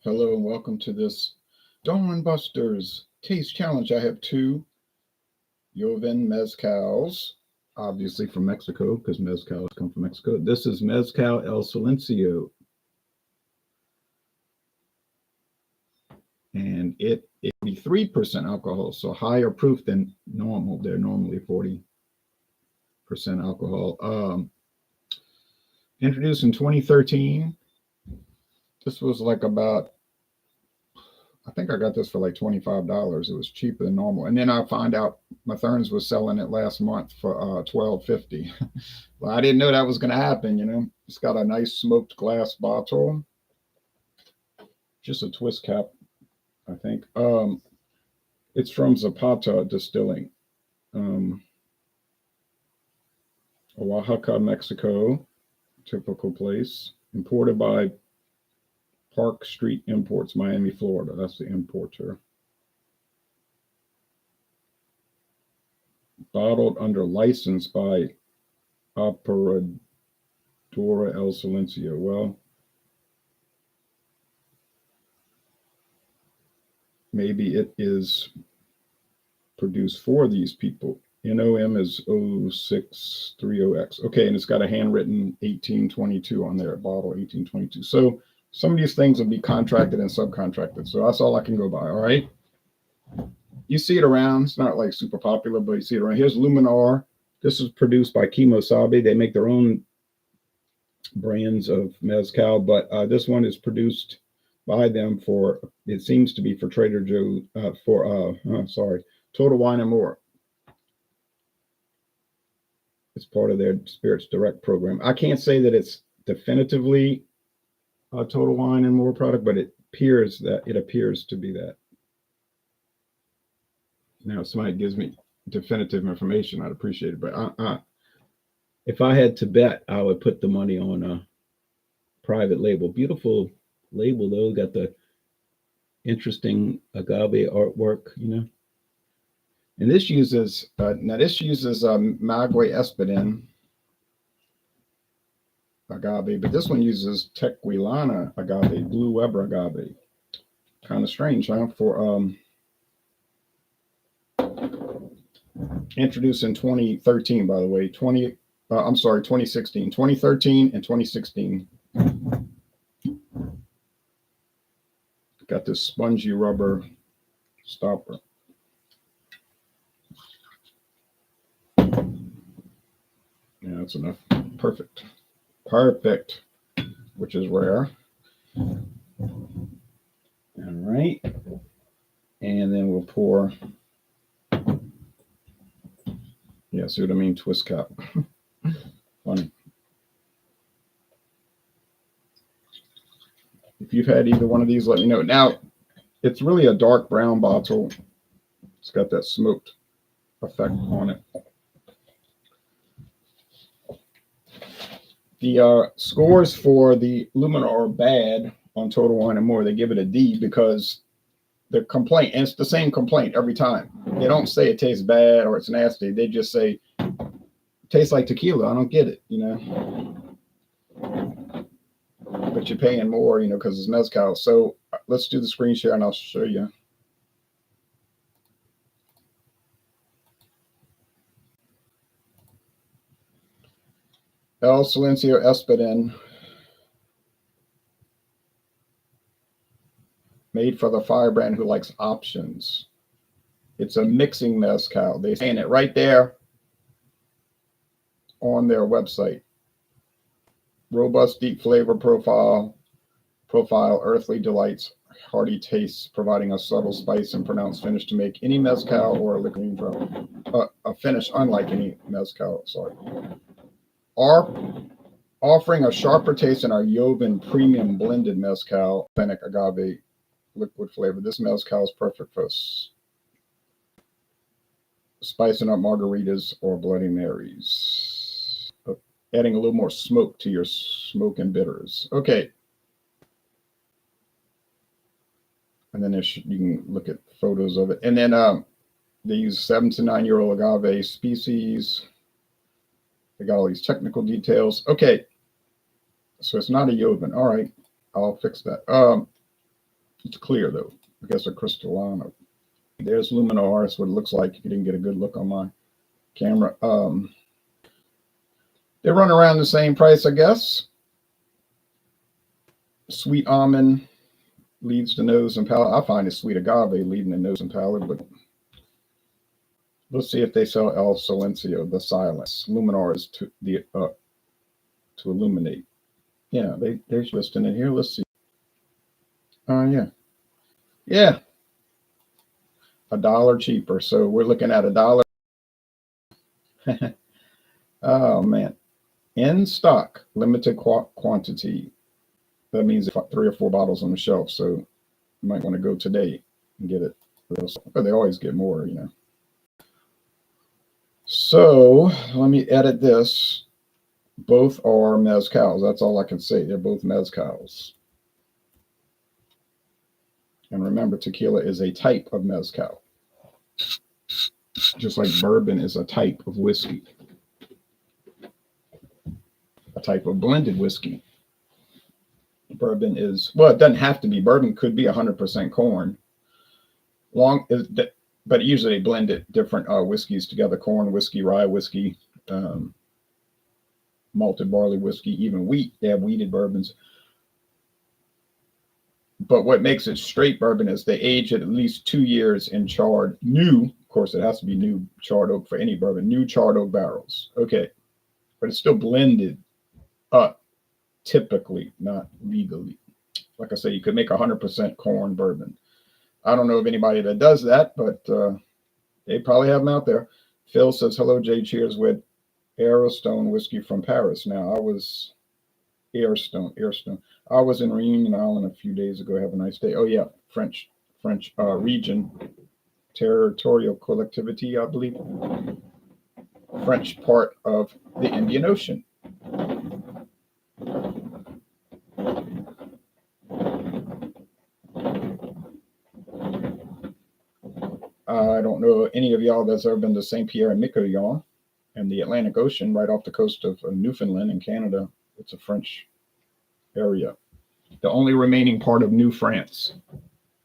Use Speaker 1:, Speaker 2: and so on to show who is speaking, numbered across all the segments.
Speaker 1: Hello and welcome to this Dawn Busters Taste Challenge. I have two Joven mezcals, obviously from Mexico because mezcals come from Mexico. This is Mezcal El Silencio, and it is 43% alcohol, so higher proof than normal. They're normally 40% alcohol. Introduced in 2013. This was like about, I think I got this for like $25. It was cheaper than normal. And then I found out Mathern's was selling it last month for $12.50. Well, I didn't know that was going to happen. It's got a nice smoked glass bottle. Just a twist cap, I think. It's from Zapata Distilling. Oaxaca, Mexico. Typical place. Imported by Park Street Imports, Miami, Florida. That's the importer. Bottled under license by Operadora El Silencio. Well, maybe it is produced for these people. NOM is 0630X. Okay, and it's got a handwritten 1822 on there, bottle 1822. So some of these things will be contracted and subcontracted. So that's all I can go by, all right? You see it around. It's not like super popular, but you see it around. Here's Luminar. This is produced by Kimo Sabe. They make their own brands of mezcal, but this one is produced by them for, it seems to be for Trader Joe, Total Wine and More. It's part of their Spirits Direct program. I can't say that it's definitively a Total Wine and More product, but it appears to be that. Now, if somebody gives me definitive information, I'd appreciate it. But if I had to bet, I would put the money on a private label. Beautiful label, though. Got the interesting agave artwork, And this uses Maguay espadin agave, but this one uses Tequilana agave, Blue Weber agave. Kind of strange, huh? For introduced in 2013, by the way. 2016, 2013 and 2016. Got this spongy rubber stopper. Yeah, that's enough. Perfect. Which is rare. All right. And then we'll pour. Yeah, see what I mean? Twist cap. Funny. If you've had either one of these, let me know. Now, it's really a dark brown bottle. It's got that smoked effect on it. The scores for the Luminar are bad on Total Wine and More. They give it a D because the complaint, and it's the same complaint every time. They don't say it tastes bad or it's nasty. They just say it tastes like tequila. I don't get it, But you're paying more, because it's mezcal. So let's do the screen share and I'll show you. El Silencio Espadin, made for the firebrand who likes options. It's a mixing mezcal. They're saying it right there on their website. Robust, deep flavor profile, earthly delights, hearty tastes, providing a subtle spice and pronounced finish to make any mezcal or liquor drum. A finish unlike any mezcal. Offering a sharper taste in our Joven premium blended mezcal, authentic agave liquid flavor. This mezcal is perfect for spicing up margaritas or Bloody Marys. Adding a little more smoke to your smoke and bitters. Okay. And then you can look at photos of it. And then they use 7 to 9 year old agave species. They got all these technical details. Okay. So it's not a Joven. All right. I'll fix that. It's clear though. I guess a Crystallana. There's Luminar. That's what it looks like. You didn't get a good look on my camera. They run around the same price, I guess. Sweet almond leads the nose and palate. I find it sweet agave leading the nose and palate, but let's see if they sell El Silencio, the silence. Luminar is to illuminate. Yeah, they're listing it here. Let's see. Yeah. Yeah. $1 cheaper. So we're looking at $1. Oh man. In stock, limited quantity. That means 3 or 4 bottles on the shelf. So you might want to go today and get it. But they always get more, you know. So let me edit this. Both are mezcals. That's all I can say. They're both mezcals. And remember, tequila is a type of mezcal, just like bourbon is a type of whiskey, a type of blended whiskey. Bourbon is, well, it doesn't have to be. Bourbon could be 100% corn, but usually they blend it different whiskeys together: corn whiskey, rye whiskey, malted barley whiskey, even wheat. They have wheated bourbons. But what makes it straight bourbon is they age it at least 2 years in charred new. Of course, it has to be new charred oak for any bourbon. New charred oak barrels. Okay, but it's still blended up, typically, not legally. Like I say, you could make 100% corn bourbon. I don't know of anybody that does that, but they probably have them out there. Phil says, hello, Jay. Cheers with Aerostone whiskey from Paris. Now, I was Airstone. I was in Reunion Island a few days ago. Have a nice day. Oh yeah, French region, territorial collectivity, I believe. French part of the Indian Ocean. I don't know any of y'all that's ever been to Saint Pierre and Miquelon and the Atlantic Ocean, right off the coast of Newfoundland in Canada. It's a French area. The only remaining part of New France,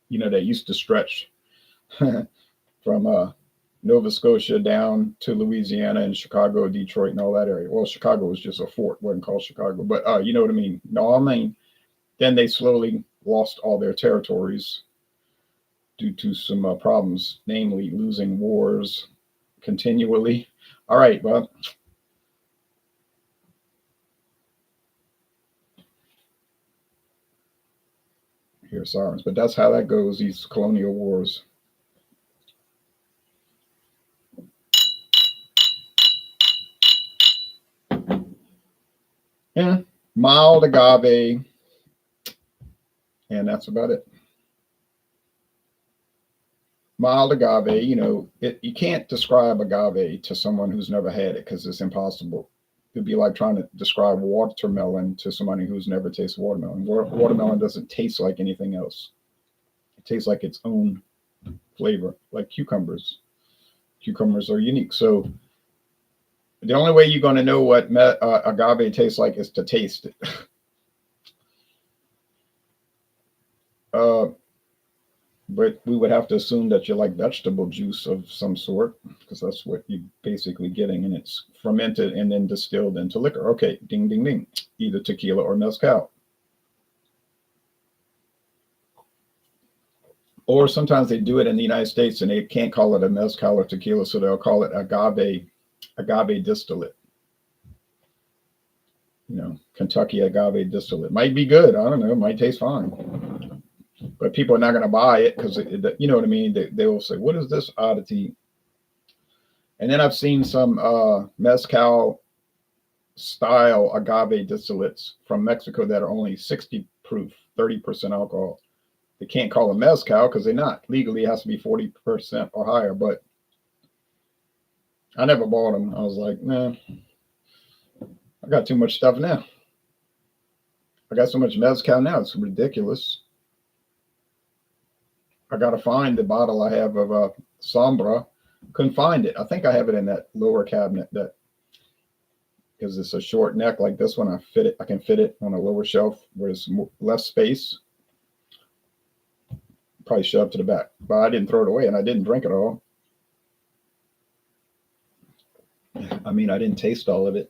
Speaker 1: you know, that used to stretch from Nova Scotia down to Louisiana and Chicago, Detroit, and all that area. Well, Chicago was just a fort, wasn't called Chicago, but you know what I mean. No, I mean, then they slowly lost all their territories due to some problems, namely losing wars continually. All right, well, here's sirens, but that's how that goes, these colonial wars. Yeah, mild agave, and that's about it. Mild agave, you know, you can't describe agave to someone who's never had it because it's impossible. It'd be like trying to describe watermelon to somebody who's never tasted watermelon. Watermelon doesn't taste like anything else. It tastes like its own flavor, like cucumbers. Cucumbers are unique. So the only way you're going to know what agave tastes like is to taste it. But we would have to assume that you like vegetable juice of some sort, because that's what you're basically getting, and it's fermented and then distilled into liquor. Okay, ding, ding, ding. Either tequila or mezcal. Or sometimes they do it in the United States and they can't call it a mezcal or tequila, so they'll call it agave distillate. You know, Kentucky agave distillate. Might be good. I don't know. It might taste fine. But people are not going to buy it because, you know what I mean? They will say, what is this oddity? And then I've seen some mezcal style agave distillates from Mexico that are only 60 proof, 30% alcohol. They can't call them mezcal because they're not. Legally, it has to be 40% or higher. But I never bought them. I was like, nah, I got too much stuff now. I got so much mezcal now. It's ridiculous. I got to find the bottle I have of Sombra. Couldn't find it. I think I have it in that lower cabinet that, because it's a short neck like this one. I can fit it on a lower shelf where there's less space. probably shoved to the back. But I didn't throw it away, and I didn't drink it all. I mean, I didn't taste all of it.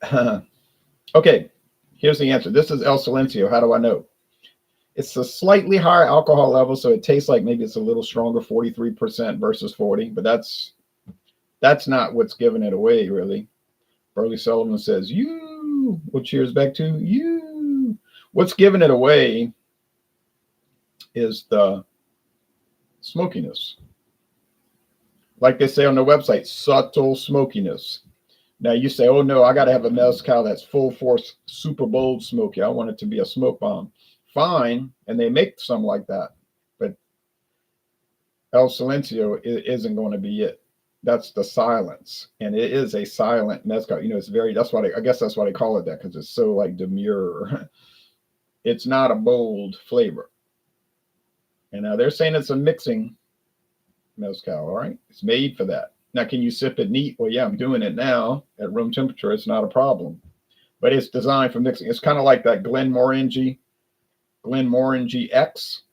Speaker 1: Okay, here's the answer. This is El Silencio. How do I know? It's a slightly higher alcohol level, so it tastes like maybe it's a little stronger, 43% versus 40, but that's not what's giving it away, really. Burley Sullivan says, you. Well, cheers back to you. What's giving it away is the smokiness. Like they say on their website, subtle smokiness. Now you say, oh no, I got to have a mezcal that's full force, super bold smoky. I want it to be a smoke bomb. Fine, and they make some like that, but El Silencio isn't going to be it. That's the silence, and it is a silent mezcal. You know, it's very. That's why I guess that's why they call it that, because it's so like demure. It's not a bold flavor. And now they're saying it's a mixing mezcal. All right, it's made for that. Now, can you sip it neat? Well, yeah, I'm doing it now at room temperature. It's not a problem, but it's designed for mixing. It's kind of like that Glenmorangie X.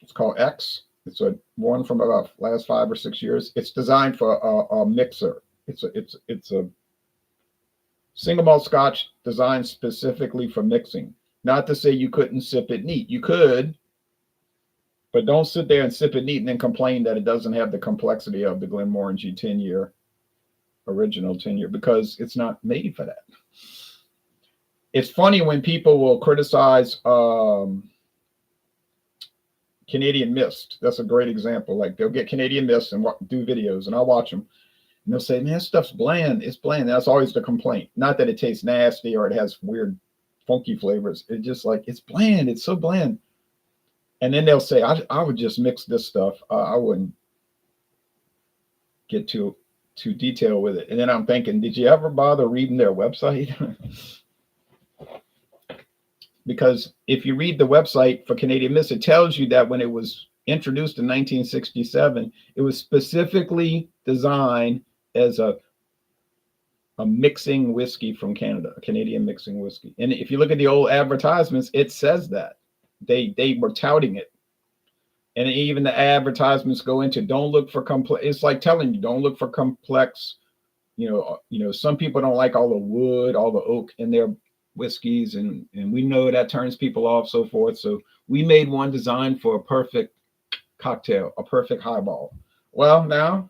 Speaker 1: It's called X. It's a one from about last 5 or 6 years. It's designed for a mixer. It's a single malt Scotch designed specifically for mixing. Not to say you couldn't sip it neat. You could, but don't sit there and sip it neat and then complain that it doesn't have the complexity of the Glenmorangie 10-year, original 10-year, because it's not made for that. It's funny when people will criticize Canadian Mist. That's a great example. Like they'll get Canadian Mist and do videos, and I'll watch them. And they'll say, man, this stuff's bland. It's bland. That's always the complaint. Not that it tastes nasty or it has weird, funky flavors. It's just like, it's bland. It's so bland. And then they'll say, I would just mix this stuff. I wouldn't get too detailed with it. And then I'm thinking, did you ever bother reading their website? Because if you read the website for Canadian Mist, it tells you that when it was introduced in 1967, it was specifically designed as a mixing whiskey from Canada, a Canadian mixing whiskey. And if you look at the old advertisements, it says that. They were touting it. And even the advertisements go into, don't look for complex. It's like telling you, don't look for complex. You know, some people don't like all the wood, all the oak in their whiskeys, and we know that turns people off, so forth. So we made one designed for a perfect cocktail, a perfect highball. Well, now,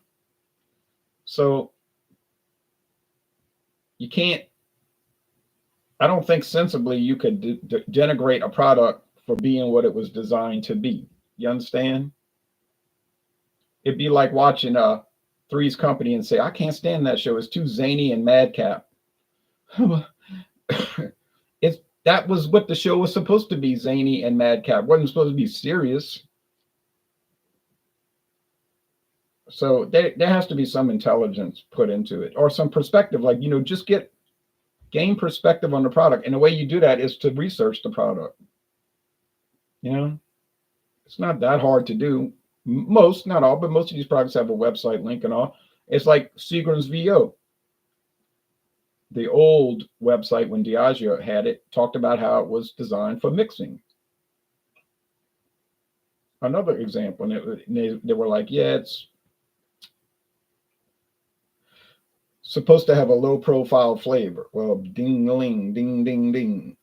Speaker 1: so you can't, I don't think sensibly you could denigrate a product for being what it was designed to be. You understand? It'd be like watching Three's Company and say, I can't stand that show. It's too zany and madcap. That was what the show was supposed to be, zany and madcap. It wasn't supposed to be serious. So there has to be some intelligence put into it, or some perspective, like, you know, just gain perspective on the product. And the way you do that is to research the product. You know, it's not that hard to do. Most, not all, but most of these products have a website link and all. It's like Seagram's VO. The old website, when Diageo had it, talked about how it was designed for mixing. Another example, and they were like, yeah, it's supposed to have a low profile flavor. Well, ding-a-ling, ding, ding, ding.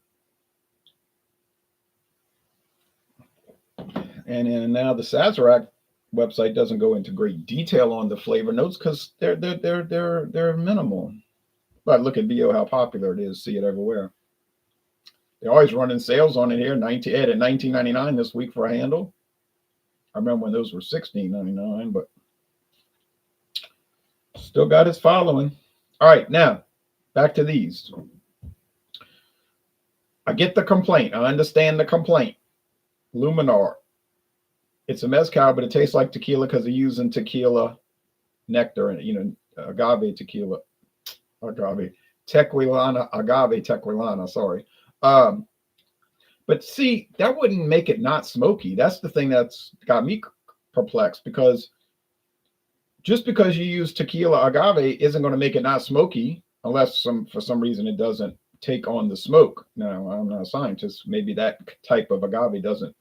Speaker 1: And then now the Sazerac website doesn't go into great detail on the flavor notes because they're minimal. But look at VO, how popular it is. See it everywhere. They're always running sales on it here. At $19.99 this week for a handle. I remember when those were $16.99, but still got its following. All right, now back to these. I get the complaint. I understand the complaint. Luminar. It's a mezcal, but it tastes like tequila because they're using tequila nectar and, you know, agave tequila. Tequilana, sorry. But see, that wouldn't make it not smoky. That's the thing that's got me perplexed, because just because you use tequila agave isn't going to make it not smoky, unless for some reason it doesn't take on the smoke. Now, I'm not a scientist. Maybe that type of agave doesn't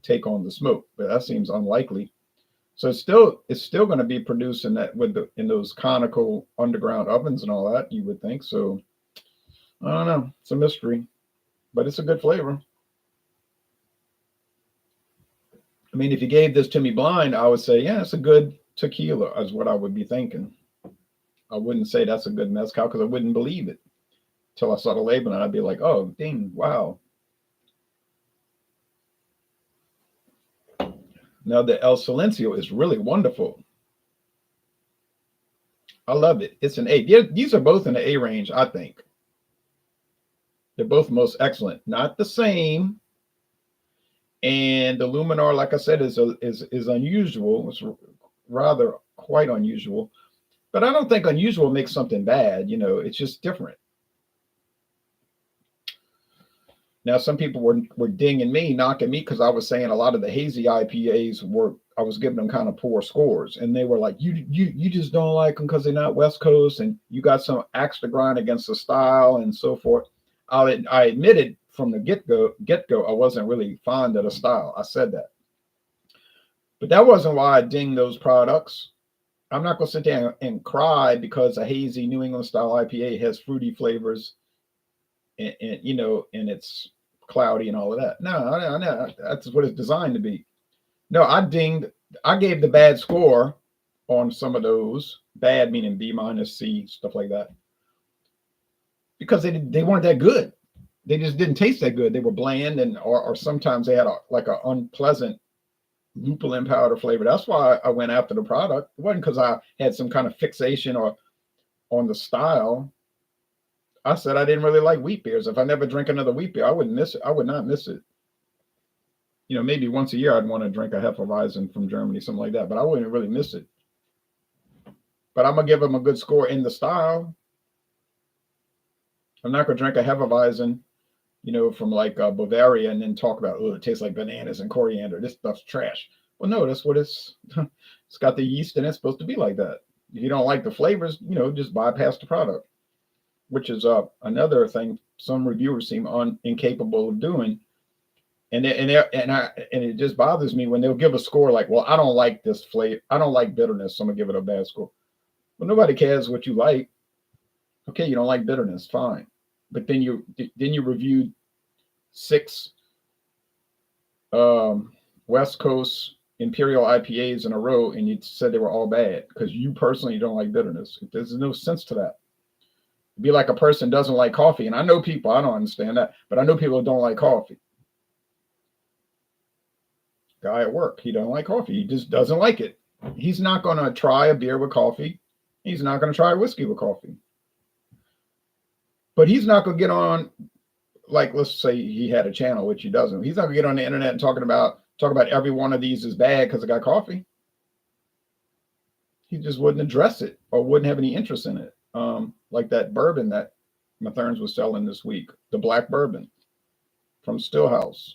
Speaker 1: take on the smoke, but that seems unlikely. So it's still going to be produced in that with the in those conical underground ovens and all that, you would think. So I don't know. It's a mystery, but it's a good flavor. I mean, if you gave this to me blind, I would say, yeah, it's a good tequila, is what I would be thinking. I wouldn't say that's a good mezcal because I wouldn't believe it till I saw the label and I'd be like, oh, ding, wow. Now the El Silencio is really wonderful. I love it. It's an A. These are both in the A range, I think. They're both most excellent. Not the same. And the Luminar, like I said, is unusual. It's rather quite unusual. But I don't think unusual makes something bad. You know, it's just different. Now, some people were dinging me, knocking me because I was saying a lot of the hazy IPAs I was giving them kind of poor scores, and they were like, you just don't like them because they're not West Coast, and you got some axe to grind against the style and so forth. I admitted from the get go, I wasn't really fond of the style. I said that, but that wasn't why I dinged those products. I'm not going to sit there and cry because a hazy New England style IPA has fruity flavors, and you know, and it's cloudy and all of that. No, that's what it's designed to be. No, I gave the bad score on some of those. Bad meaning B minus, C, stuff like that, because they weren't that good. They just didn't taste that good. They were bland, and or sometimes they had like a unpleasant lupulin powder flavor. That's why I went after the product. It wasn't because I had some kind of fixation or on the style. I said I didn't really like wheat beers. If I never drink another wheat beer, I wouldn't miss it. I would not miss it. You know, maybe once a year I'd want to drink a Hefeweizen from Germany, something like that, but I wouldn't really miss it. But I'm gonna give them a good score in the style. I'm not gonna drink a Hefeweizen, you know, from like Bavaria and then talk about, oh, it tastes like bananas and coriander. This stuff's trash. Well, no, that's what it's. It's got the yeast and it's supposed to be like that. If you don't like the flavors, you know, just bypass the product, which is another thing some reviewers seem incapable of doing. And it just bothers me when they'll give a score like, well, I don't like this flavor. I don't like bitterness, so I'm gonna give it a bad score. Well, nobody cares what you like. Okay, you don't like bitterness, fine. But then you reviewed 6 West Coast Imperial IPAs in a row, and you said they were all bad because you personally don't like bitterness. There's no sense to that. It'd be like a person doesn't like coffee, and I know people, I don't understand that, but I know people who don't like coffee. Guy at work, he doesn't like coffee. He just doesn't like it. He's not going to try a beer with coffee. He's not going to try whiskey with coffee. But he's not going to get on, like, let's say he had a channel, which he doesn't. He's not going to get on the internet and talk about every one of these is bad because it got coffee. He just wouldn't address it or wouldn't have any interest in it. Like that bourbon that Mathern's was selling this week, the black bourbon from Stillhouse.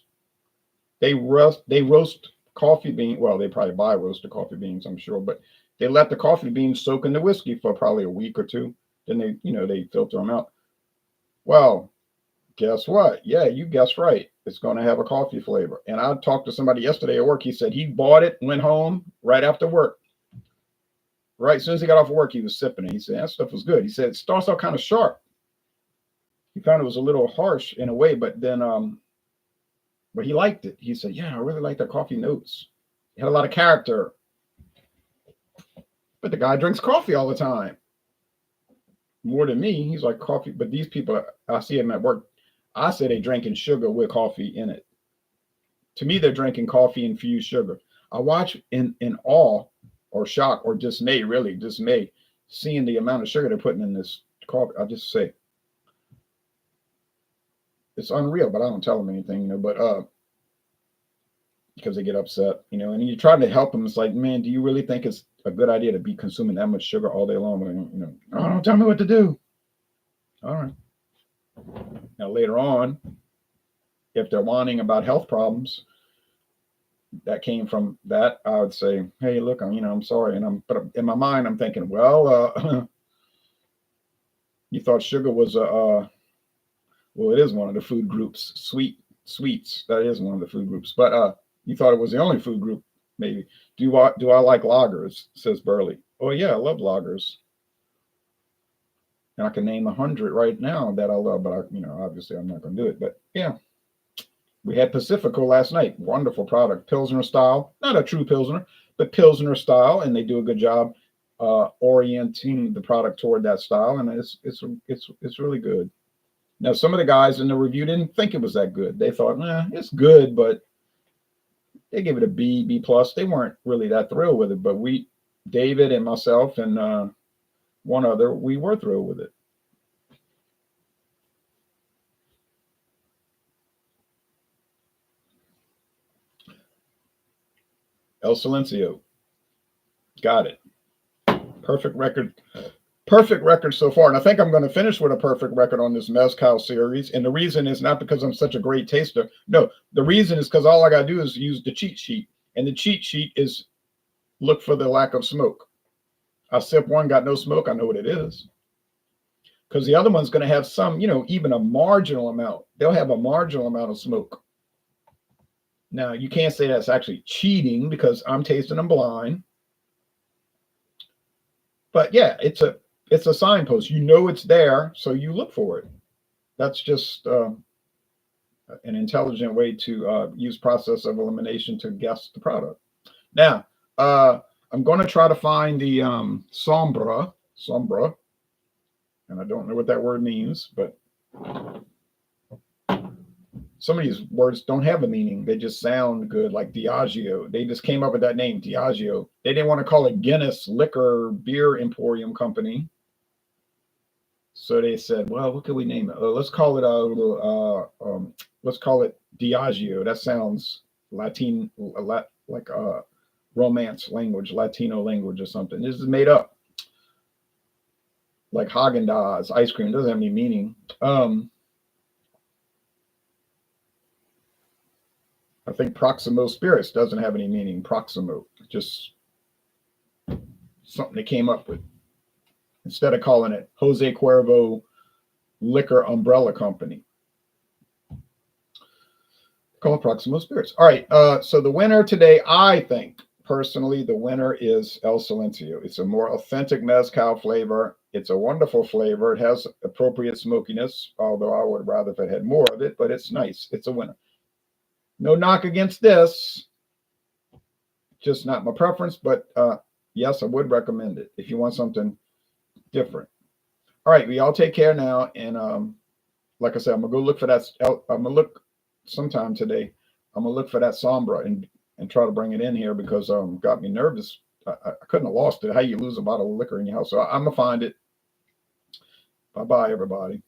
Speaker 1: They roast coffee bean. Well, they probably buy roasted coffee beans, I'm sure, but they let the coffee beans soak in the whiskey for probably a week or two. Then they filter them out. Well, guess what? Yeah, you guessed right. It's going to have a coffee flavor. And I talked to somebody yesterday at work. He said he bought it, went home right after work. Right as soon as he got off of work, he was sipping it. He said that stuff was good. He said it starts out kind of sharp. He found it was a little harsh in a way, but then but he liked it. He said, yeah, I really like the coffee notes. It had a lot of character. But the guy drinks coffee all the time. More than me. He's like coffee. But these people, I see them at work. I say they're drinking sugar with coffee in it. To me, they're drinking coffee infused sugar. I watch in awe or shock or dismay, really dismay, seeing the amount of sugar they're putting in this coffee. I just say, it's unreal, but I don't tell them anything, but because they get upset, and you're trying to help them. It's like, man, do you really think it's a good idea to be consuming that much sugar all day long? Oh, don't tell me what to do. All right. Now later on, if they're whining about health problems that came from that, I would say, hey, look, I'm sorry. But in my mind, I'm thinking, well, you thought sugar was well, it is one of the food groups. Sweets, that is one of the food groups. But You thought it was the only food group, maybe. Do I like lagers? Says Burley. Oh yeah, I love lagers, and I can name 100 right now that I love. But obviously I'm not going to do it. But yeah, we had Pacifico last night. Wonderful product, Pilsner style, not a true Pilsner, but Pilsner style, and they do a good job orienting the product toward that style, and it's really good. Now, some of the guys in the review didn't think it was that good. They thought, it's good, but they gave it a B, B plus. They weren't really that thrilled with it, but David and myself and one other, we were thrilled with it. El Silencio, got it. Perfect record. Perfect record so far. And I think I'm going to finish with a perfect record on this mezcal series. And the reason is not because I'm such a great taster. No, the reason is because all I got to do is use the cheat sheet. And the cheat sheet is look for the lack of smoke. I sip one, got no smoke. I know what it is. Because the other one's going to have some, even a marginal amount. They'll have a marginal amount of smoke. Now, you can't say that's actually cheating because I'm tasting them blind. But yeah, it's a signpost. It's there, so you look for it. That's just an intelligent way to use process of elimination to guess the product. Now, I'm going to try to find the sombra, and I don't know what that word means, but some of these words don't have a meaning. They just sound good, like Diageo. They just came up with that name, Diageo. They didn't want to call it Guinness Liquor Beer Emporium Company. So they said, well, what can we name it? Let's call it Diageo. That sounds Latin, like a romance language, Latino language or something. This is made up. Like Haagen-Dazs ice cream. It doesn't have any meaning. I think Proximo Spirits doesn't have any meaning. Proximo, just something they came up with. Instead of calling it Jose Cuervo Liquor Umbrella Company. Call it Proximo Spirits. All right, so the winner today, I think, personally, the winner is El Silencio. It's a more authentic mezcal flavor. It's a wonderful flavor. It has appropriate smokiness, although I would rather if it had more of it, but it's nice. It's a winner. No knock against this. Just not my preference, but yes, I would recommend it if you want something different. All right, we all take care now. And like I said, I'm going to go look for that. I'm going to look sometime today. I'm going to look for that Sombra and try to bring it in here because got me nervous. I couldn't have lost it. How you lose a bottle of liquor in your house. So I'm going to find it. Bye-bye, everybody.